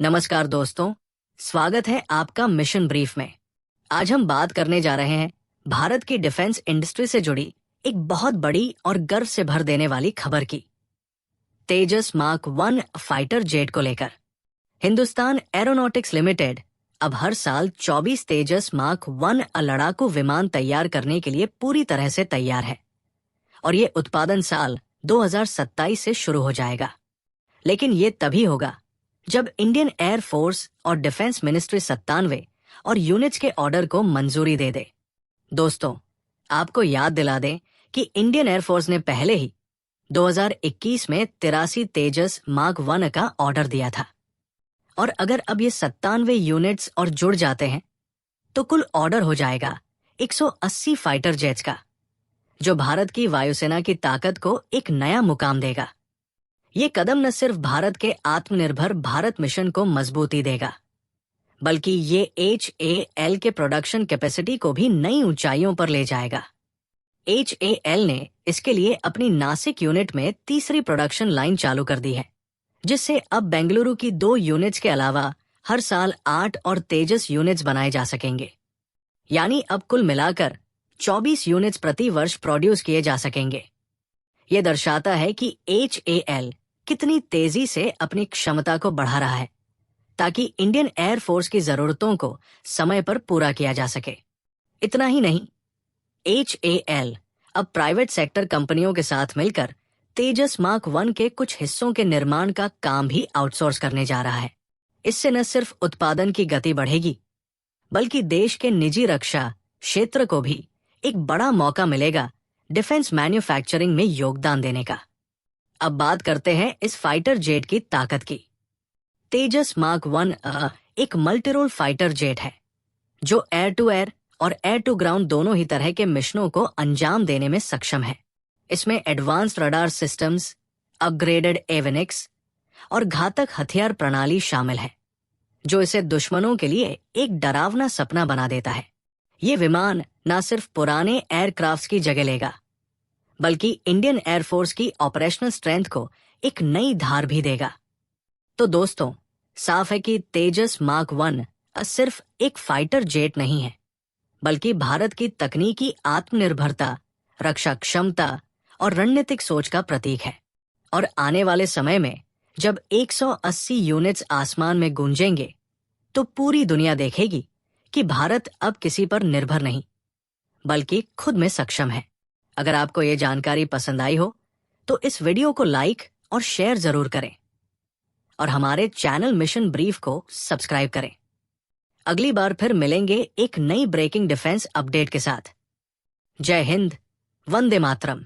नमस्कार दोस्तों, स्वागत है आपका मिशन ब्रीफ में। आज हम बात करने जा रहे हैं भारत की डिफेंस इंडस्ट्री से जुड़ी एक बहुत बड़ी और गर्व से भर देने वाली खबर की। तेजस मार्क 1 फाइटर जेट को लेकर हिंदुस्तान एरोनॉटिक्स लिमिटेड अब हर साल 24 तेजस मार्क 1 लड़ाकू विमान तैयार करने के लिए पूरी तरह से तैयार है और ये उत्पादन साल 2027 से शुरू हो जाएगा। लेकिन ये तभी होगा जब इंडियन एयर फोर्स और डिफेंस मिनिस्ट्री 97 और यूनिट्स के ऑर्डर को मंजूरी दे दे। दोस्तों, आपको याद दिला दें कि इंडियन एयर फोर्स ने पहले ही 2021 में 83 तेजस मार्क 1 का ऑर्डर दिया था और अगर अब ये 97 यूनिट्स और जुड़ जाते हैं तो कुल ऑर्डर हो जाएगा 180 फाइटर जेट्स का, जो भारत की वायुसेना की ताकत को एक नया मुकाम देगा। ये कदम न सिर्फ भारत के आत्मनिर्भर भारत मिशन को मजबूती देगा, बल्कि ये HAL के प्रोडक्शन कैपेसिटी को भी नई ऊंचाइयों पर ले जाएगा। HAL ने इसके लिए अपनी नासिक यूनिट में तीसरी प्रोडक्शन लाइन चालू कर दी है, जिससे अब बेंगलुरु की 2 यूनिट्स के अलावा हर साल 8 और तेजस यूनिट्स बनाए जा सकेंगे। यानी अब कुल मिलाकर 24 यूनिट्स प्रति वर्ष प्रोड्यूस किए जा सकेंगे। ये दर्शाता है कि HAL कितनी तेजी से अपनी क्षमता को बढ़ा रहा है ताकि इंडियन एयर फोर्स की जरूरतों को समय पर पूरा किया जा सके। इतना ही नहीं, HAL अब प्राइवेट सेक्टर कंपनियों के साथ मिलकर तेजस मार्क 1 के कुछ हिस्सों के निर्माण का काम भी आउटसोर्स करने जा रहा है। इससे न सिर्फ उत्पादन की गति बढ़ेगी, बल्कि देश के निजी रक्षा क्षेत्र को भी एक बड़ा मौका मिलेगा डिफेंस मैन्युफैक्चरिंग में योगदान देने का। अब बात करते हैं इस फाइटर जेट की ताकत की। तेजस मार्क 1 एक मल्टीरोल फाइटर जेट है जो एयर टू एयर और एयर टू ग्राउंड दोनों ही तरह के मिशनों को अंजाम देने में सक्षम है। इसमें एडवांस्ड रडार सिस्टम्स, अपग्रेडेड एविनिक्स और घातक हथियार प्रणाली शामिल है, जो इसे दुश्मनों के लिए एक डरावना सपना बना देता है। ये विमान न सिर्फ पुराने एयरक्राफ्ट्स की जगह लेगा, बल्कि इंडियन एयरफोर्स की ऑपरेशनल स्ट्रेंथ को एक नई धार भी देगा। तो दोस्तों, साफ है कि तेजस मार्क 1 सिर्फ एक फाइटर जेट नहीं है, बल्कि भारत की तकनीकी आत्मनिर्भरता, रक्षा क्षमता और रणनीतिक सोच का प्रतीक है। और आने वाले समय में जब 180 यूनिट्स आसमान में गूंजेंगे तो पूरी दुनिया देखेगी कि भारत अब किसी पर निर्भर नहीं, बल्कि खुद में सक्षम है। अगर आपको ये जानकारी पसंद आई हो तो इस वीडियो को लाइक और शेयर जरूर करें और हमारे चैनल मिशन ब्रीफ को सब्सक्राइब करें। अगली बार फिर मिलेंगे एक नई ब्रेकिंग डिफेंस अपडेट के साथ। जय हिंद, वंदे मातरम।